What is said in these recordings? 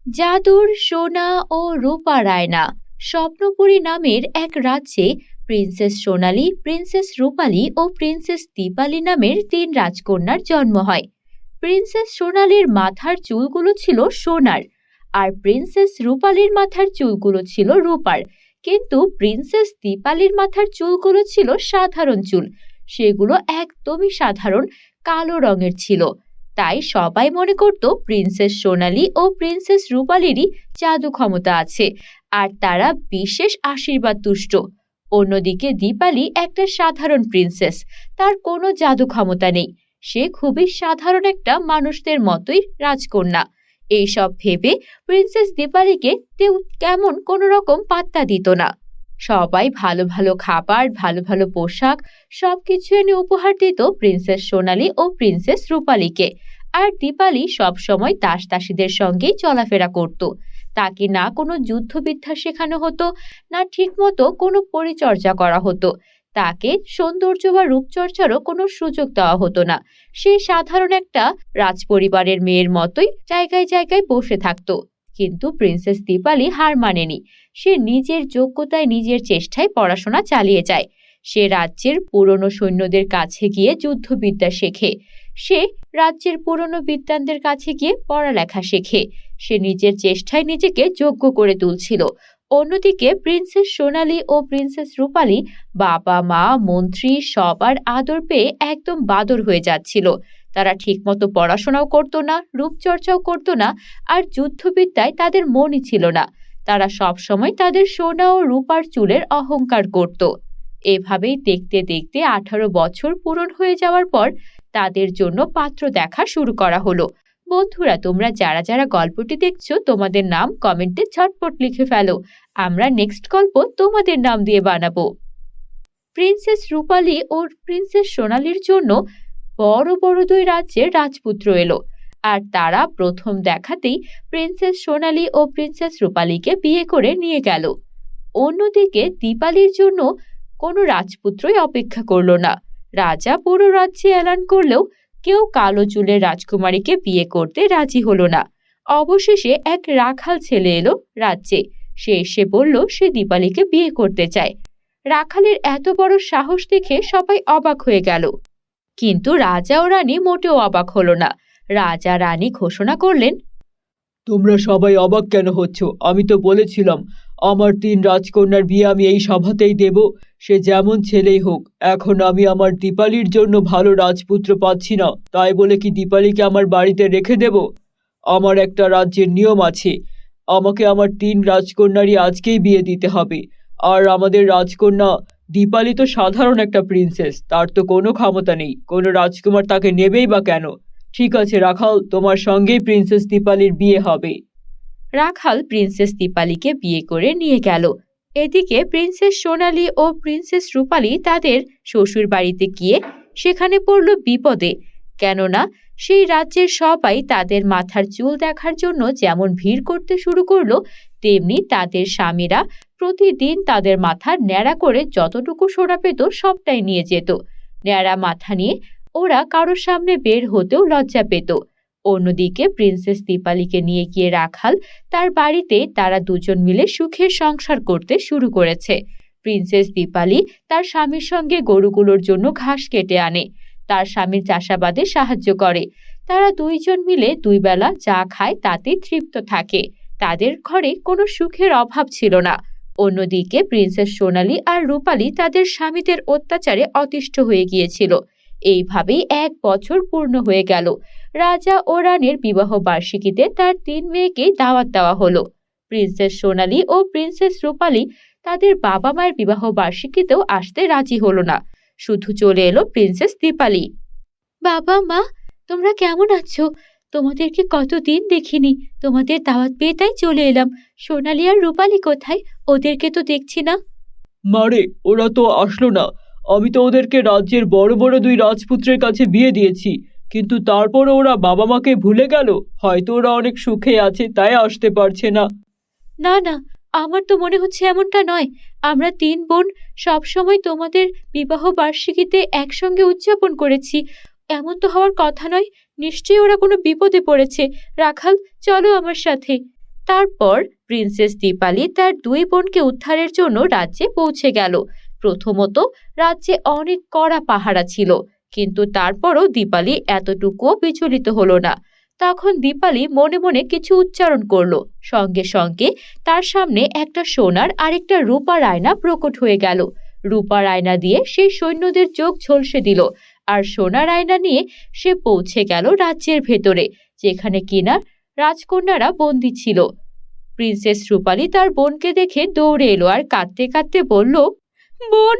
জাদুর সোনা ও রূপার আয়না। স্বপ্নপুরী নামের এক রাজ্যে প্রিন্সেস সোনালী, প্রিন্সেস রূপালী ও প্রিন্সেস দীপালি নামের তিন রাজকন্যার জন্ম হয়। প্রিন্সেস সোনালীর মাথার চুলগুলো ছিল সোনার, আর প্রিন্সেস রূপালীর মাথার চুলগুলো ছিল রূপার। কিন্তু প্রিন্সেস দীপালির মাথার চুলগুলো ছিল সাধারণ চুল, সেগুলো একদমই সাধারণ কালো রঙের ছিল। তাই সবাই মনে করত প্রিন্সেস সোনালী ও প্রিন্সেস রূপালীরই জাদু ক্ষমতা আছে, আর তারা বিশেষ আশীর্বাদ তুষ্ট। অন্যদিকে দীপালি একটা সাধারণ প্রিন্সেস, তার কোনো জাদু ক্ষমতা নেই। সে খুবই সাধারণ একটা মানুষদের মতোই রাজকন্যা। এইসব ভেবে প্রিন্সেস দীপালিকে কেউ কেমন কোনো রকম পাত্তা দিত না। সবাই ভালো ভালো খাবার, ভালো ভালো পোশাক সবকিছু এনে উপহার দিত প্রিন্সেস সোনালী ও প্রিন্সেস রূপালীকে। আর দীপালি সব সময় দাসদাসীদের সঙ্গেই চলাফেরা করত। তাকে না কোনো যুদ্ধবিদ্যা শেখানো হতো, না ঠিকমতো কোনো পরিচর্যা করা হতো। তাকে সৌন্দর্য বা রূপচর্চারও কোনো সুযোগ দেওয়া হতো না। সে সাধারণ একটা রাজপরিবারের মেয়ের মতোই জায়গায় জায়গায় বসে থাকতো। কিন্তু প্রিন্সেস দীপালি হার মানেনি। সে নিজের যোগ্যতায়, নিজের চেষ্টায় পড়াশোনা চালিয়ে যায়। সে রাজ্যের পুরনো সৈন্যদের কাছে গিয়ে যুদ্ধবিদ্যা শেখে। সে রাজ্যের পুরনো বিদ্বানদের কাছে গিয়ে পড়ালেখা শেখে। সে নিজের চেষ্টায় নিজেকে যোগ্য করে তুলছিল। অন্যদিকে প্রিন্সেস সোনালী ও প্রিন্সেস রূপালী বাবা মা মন্ত্রী সবার আদর পেয়ে একদম বাদর হয়ে যাচ্ছিল। তারা ঠিকমতো পড়াশোনাও করতো না, রূপচর্চাও করতো না, আর যুদ্ধবিদ্যায় তাদের মনই ছিল না। তারা সব সময় তাদের সোনা ও রূপার চুলের অহংকার করত। এভাবেই দেখতে দেখতে 18 বছর পূরণ হয়ে যাওয়ার পর তাদের জন্য পাত্র দেখা শুরু করা হলো। বন্ধুরা, তোমরা যারা যারা গল্পটি দেখছো, তোমাদের নাম কমেন্টে ঝটপট লিখে ফেলো। আমরা নেক্সট গল্প তোমাদের নাম দিয়ে বানাবো। প্রিন্সেস রূপালী ও প্রিন্সেস সোনালীর জন্য বড় বড় দুই রাজ্যের রাজপুত্র এলো, আর তারা প্রথম দেখাতেই প্রিন্সেস সোনালী ও প্রিন্সেস রূপালীকে বিয়ে করে নিয়ে গেল। অন্যদিকে দীপালির জন্য কোনো রাজপুত্রই অপেক্ষা করলো না। রাজা পুরো রাজ্যে এলান করলেও কেউ কালো চুলের রাজকুমারীকে বিয়ে করতে রাজি হলো না। অবশেষে এক রাখাল ছেলে এলো রাজ্যে। সে এসে বলল সে দীপালিকে বিয়ে করতে চায়। রাখালের এত বড় সাহস দেখে সবাই অবাক হয়ে গেল। কিন্তু রাজা ও রানী মোটেও অবাক হলো না। রাজা রানী ঘোষণা করলেন, তোমরা সবাই অবাক কেন হচ্ছ? আমি তো বলেছিলাম আমার তিন রাজকন্যার বিয়ে আমি এই সভাতেই দেব, সে যেমন ছেলেই হোক। এখন আমি আমার দীপালির জন্য ভালো রাজপুত্র পাচ্ছি না, তাই বলে কি দীপালিকে আমার বাড়িতে রেখে দেব? আমার একটা রাজ্যের নিয়ম আছে, আমাকে আমার তিন রাজকন্যারই আজকেই বিয়ে দিতে হবে। আর আমাদের রাজকন্যা দীপালি তো সাধারণ একটা প্রিন্সেস, তার তো কোনো ক্ষমতা নেই, কোনো রাজকুমার তাকে নেবেই বা কেন? ঠিক আছে রাখাল, তোমার সঙ্গেই প্রিন্সেস দীপালির বিয়ে হবে। রাখাল প্রিন্সেস দীপালিকে বিয়ে করে নিয়ে গেল। এদিকে প্রিন্সেস সোনালী ও প্রিন্সেস রূপালী তাদের শ্বশুর বাড়িতে গিয়ে সেখানে পড়ল বিপদে। কেননা সেই রাজ্যের সবাই তাদের মাথার চুল দেখার জন্য যেমন ভিড় করতে শুরু করলো, তেমনি তাদের স্বামীরা প্রতিদিন তাদের মাথা ন্যাড়া করে যতটুকু সোনা পেত সবটাই নিয়ে যেত। ন্যাড়া মাথা নিয়ে ওরা কারোর সামনে বের হতেও লজ্জা পেত। অন্যদিকে প্রিন্সেস দীপালিকে নিয়ে গিয়ে রাখাল তার বাড়িতে তারা দুজন মিলে সুখের সংসার করতে শুরু করেছে। প্রিন্সেস দীপালি তার স্বামীর সঙ্গে গরুগুলোর জন্য ঘাস কেটে আনে, তার স্বামীর চাষাবাদে সাহায্য করে। তারা দুইজন মিলে দুই বেলা যা খায় তাতেই তৃপ্ত থাকে। তাদের ঘরে কোনো সুখের অভাব ছিল না। অন্যদিকে প্রিন্সেস সোনালী আর রূপালী তাদের স্বামীদের অত্যাচারে অতিষ্ঠ হয়ে গিয়েছিল। এইভাবেই 1 বছর পূর্ণ হয়ে গেল। রাজা ও রানীর বিবাহ বার্ষিকীতে তার 3 মেয়েকে দাওয়াত দেওয়া হলো। প্রিন্সেস সোনালী ও প্রিন্সেস রূপালী তাদের বাবা মায়ের বিবাহ বার্ষিকীতেও আসতে রাজি হলো না। শুধু চলে এলো প্রিন্সেস দীপালি। বাবা মা, তোমরা কেমন আছো? তোমাদেরকে কতদিন দেখিনি। তোমাদের দাওয়াত পেয়ে তাই চলে এলাম। সোনালী আর রূপালী কোথায়? ওদেরকে তো দেখছি না। মারে, ওরা তো আসলো না। আমি তো ওদেরকে রাজ্যের বড় বড় দুই রাজপুত্রের কাছে বিয়ে দিয়েছি, কিন্তু তারপরও ওরা বাবা মাকে ভুলে গেল। হয়তো ওরা অনেক সুখে আছে তাই আসতে পারছে না। না না, আমার তো মনে হচ্ছে এমনটা নয়। আমরা 3 বোন সব সময় তোমাদের বিবাহ বার্ষিকীতে একসঙ্গে উদযাপন করেছি। এমন তো হওয়ার কথা নয়। নিশ্চয়ই ওরা কোনো বিপদে পড়েছে। রাখাল, চলো আমার সাথে। তারপর প্রিন্সেস দীপালি তার দুই বোনকে উদ্ধারের জন্য রাজ্যে পৌঁছে গেল। প্রথমত, রাজ্যে অনেক কড়া পাহারা ছিল, কিন্তু তারপরও দীপালি এতটুকুও বিচলিত হলো না। তখন দীপালি মনে মনে কিছু উচ্চারণ করলো, সঙ্গে সঙ্গে তার সামনে একটা সোনার আর একটা রূপার আয়না প্রকট হয়ে গেল। রূপার আয়না দিয়ে সে সৈন্যদের চোখ ঝলসে দিল, আর সোনার আয়না নিয়ে সে পৌঁছে গেল রাজ্যের ভেতরে, যেখানে কিনা রাজকন্যারা বন্দী ছিল। প্রিন্সেস রূপালী তার বোনকে দেখে দৌড়ে এলো আর কাঁদতে কাঁদতে বলল, বোন,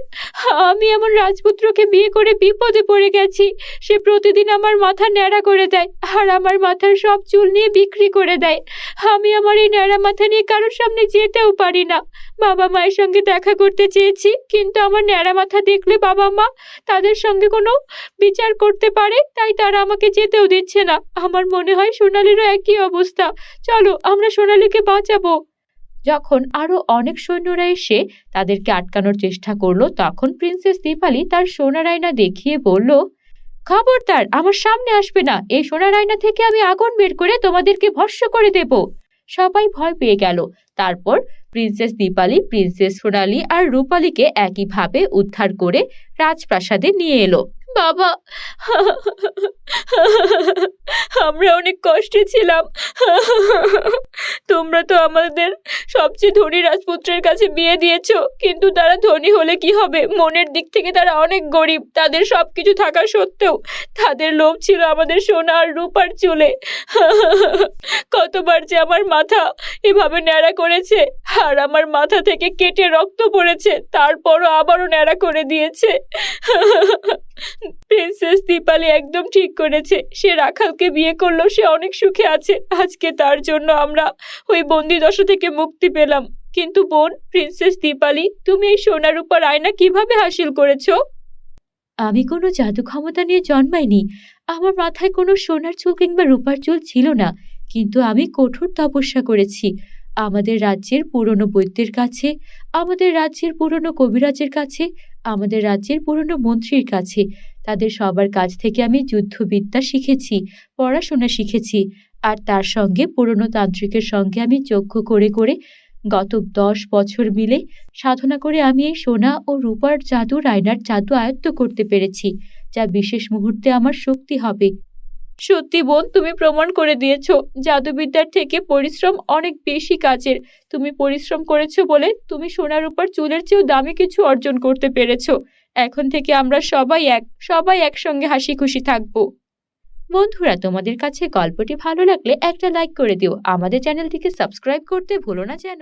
আমি আমার রাজপুত্রকে বিয়ে করে বিপদে পড়ে গেছি। সে প্রতিদিন আমার মাথা ন্যাড়া করে দেয় আর আমার মাথার সব চুল নিয়ে বিক্রি করে দেয়। আমি আমার এই ন্যাড়া মাথা নিয়ে কারোর সামনে যেতেও পারি না। বাবা মায়ের সঙ্গে দেখা করতে চেয়েছি, কিন্তু আমার ন্যাড়া মাথা দেখলে বাবা মা তাদের সঙ্গে কোনো বিচার করতে পারে, তাই তারা আমাকে যেতেও দিচ্ছে না। আমার মনে হয় সোনালীরও একই অবস্থা। চলো, আমরা সোনালীকে বাঁচাবো। যখন আরো অনেক সৈন্যরা এসে তাদেরকে আটকানোর চেষ্টা করলো, তখন প্রিন্সেস দীপালি তার সোনার আয়না দেখিয়ে বলল, খবরদার আমার সামনে আসবে না। এই সোনার আয়না থেকে আমি আগুন বের করে তোমাদেরকে ভস্ম করে দেব। সবাই ভয় পেয়ে গেল। তারপর প্রিন্সেস দীপালি প্রিন্সেস সোনালী আর রূপালীকে একইভাবে উদ্ধার করে রাজপ্রাসাদে নিয়ে এলো। বাবা, আমরা অনেক কষ্টে ছিলাম। তোমরা তো আমাদের সবচেয়ে ধনী রাজপুত্রের কাছে বিয়ে দিয়েছো, কিন্তু তারা ধনী হলে কি হবে? মনের দিক থেকে তারা অনেক গরিব। তাদের সবকিছু থাকা সত্ত্বেও তাদের লোভ ছিল আমাদের সোনা আর রূপার চুলে। কতবার যে আমার মাথা এভাবে ন্যাড়া করেছে, আর আমার মাথা থেকে কেটে রক্ত পড়েছে, তারপরও আবারও ন্যাড়া করে দিয়েছে। প্রিন্সেস দীপালি একদম ঠিক করেছে। সে রাখালকে বিয়ে করলো, সে অনেক সুখে আছে। আজকে তার জন্য আমরা ওই বন্দি দশা থেকে মুক্তি পেলাম। কিন্তু বোন, প্রিন্সেস দীপালি, তুমি এই সোনা রূপার আয়না কিভাবে হাসিল করেছো? আমি কোনো জাদু ক্ষমতা নিয়ে জন্মাইনি। আমার মাথায় কোনো সোনার চুল কিংবা রূপার চুল ছিল না, কিন্তু আমি কঠোর তপস্যা করেছি। আমাদের রাজ্যের পুরনো বৈদ্যের কাছে, আমাদের রাজ্যের পুরনো কবিরাজের কাছে, আমাদের রাজ্যের পুরনো মন্ত্রীর কাছে, তাদের সবার কাছ থেকে আমি যুদ্ধবিদ্যা শিখেছি, পড়াশোনা শিখেছি। আর তার সঙ্গে পুরনো তান্ত্রিকের সঙ্গে আমি যজ্ঞ করে করে গত 10 বছর মিলে সাধনা করে আমি এই সোনা ও রূপার জাদুর আয়নার জাদু আয়ত্ত করতে পেরেছি, যা বিশেষ মুহূর্তে আমার শক্তি হবে। সত্যি বোন, তুমি প্রমাণ করে দিয়েছো জাদুবিদ্যার থেকে পরিশ্রম অনেক বেশি কাজের। তুমি পরিশ্রম করেছো বলে তুমি সোনা রূপার চুলের চেয়েও দামি কিছু অর্জন করতে পেরেছো। এখন থেকে আমরা সবাই একসঙ্গে হাসি খুশি থাকবো। বন্ধুরা, তোমাদের কাছে গল্পটি ভালো লাগলে একটা লাইক করে দিও। আমাদের চ্যানেলটিকে সাবস্ক্রাইব করতে ভুলো না যেন।